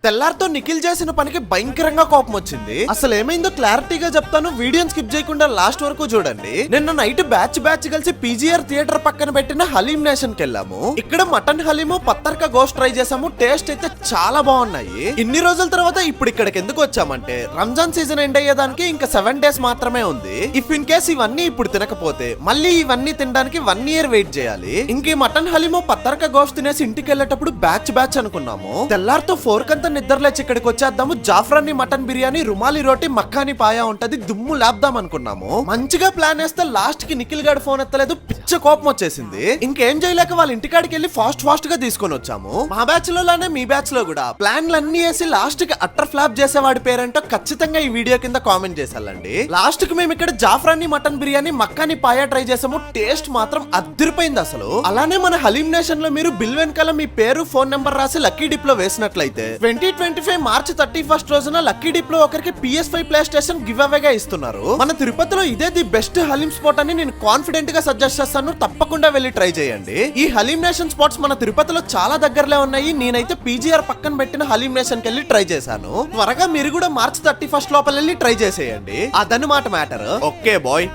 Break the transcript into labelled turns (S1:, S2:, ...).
S1: తెల్లారితో నిఖిల్ చేసిన పనికి భయంకరంగా కోపం వచ్చింది. అసలు ఏమైందో క్లారిటీగా చెప్తాను, వీడియోని స్కిప్ చేయకుండా లాస్ట్ వరకు చూడండి. నిన్న నైట్ బ్యాచ్ కలిసి పీజీఆర్ థియేటర్ పక్కన పెట్టిన హలీం నేషన్ కి వెళ్ళాము. ఇక్కడ మటన్ హలీము పత్తర్క గోస్ట్ ట్రై చేసాము. టేస్ట్ అయితే చాలా బాగున్నాయి. ఇన్ని రోజుల తర్వాత ఇప్పుడు ఇక్కడికి ఎందుకు వచ్చామంటే రంజాన్ సీజన్ ఎండ్ అయ్యేదానికి ఇంకా 7 days మాత్రమే ఉంది. ఇఫ్ ఇన్ కేస్ ఇవన్నీ ఇప్పుడు తినకపోతే మళ్ళీ ఇవన్నీ తినడానికి 1 year వెయిట్ చేయాలి. ఇంక ఈ మటన్ హలీము పత్తర్క గోస్ట్ తినేసి ఇంటికి వెళ్ళేటప్పుడు బ్యాచ్ అనుకున్నాము. తెల్లారితో 4 కంతా నిద్రలేచి ఇక్కడికి వచ్చేద్దాము. జాఫ్రాని మటన్ బిర్యానీ, రుమాలి రోటీ, మక్కాని పాయా ఉంటది, దుమ్ము లేపుదాం అనుకున్నాము. మంచిగా ప్లాన్ వేస్తే లాస్ట్ కి నిఖిల్ గారు ఫోన్ ఎత్తలేదు. పిచ్చ కోపం వచ్చేసింది. ఇంకేం చేయలేక వాళ్ళ ఇంటికాడికి వెళ్ళి ఫాస్ట్ గా తీసుకొని వచ్చాము. మా బ్యాచ్ లోనే మీ బ్యాచ్ లో కూడా ప్లాన్లన్నీ వేసి లాస్ట్ కి అట్టర్ ఫ్లాప్ చేసేవాడి పేరేంటో ఖచ్చితంగా ఈ వీడియో కింద కామెంట్ చేసాలండి. లాస్ట్ కి మేము ఇక్కడ జాఫ్రాని మటన్ బిర్యానీ, మక్కాని పాయా ట్రై చేసాము. టేస్ట్ మాత్రం అదిరిపోయింది అసలు. అలానే మన హలీం నేషన్ లో మీరు బిల్ వెనకాల మీ పేరు, ఫోన్ నెంబర్ రాసి లక్కీ డిప్ లో వేసినట్లయితే 2025 మార్చి 31 రోజున లక్కీ డిప్ లో ఒకరికి PS5 ప్లే స్టేషన్ గివ్ అవేగా ఇస్తున్నారు. మన తిరుపతిలో ఇదే ది బెస్ట్ హలీం స్పాట్ అని నేను కాన్ఫిడెంట్ గా సజెస్ట్ చేస్తాను. తప్పకుండా వెళ్ళి ట్రై చేయండి. ఈ హలీం నేషన్ స్పాట్స్ మన తిరుపతిలో చాలా దగ్గరలో ఉన్నాయి. నేనైతే పీజీఆర్ పక్కన పెట్టిన హలీం నేషన్ కి వెళ్ళి ట్రై చేశాను. త్వరగా మీరు కూడా మార్చి 31 లోపల వెళ్ళి ట్రై చేసేయండి. అదన్నమాట మ్యాటర్. Okay bye.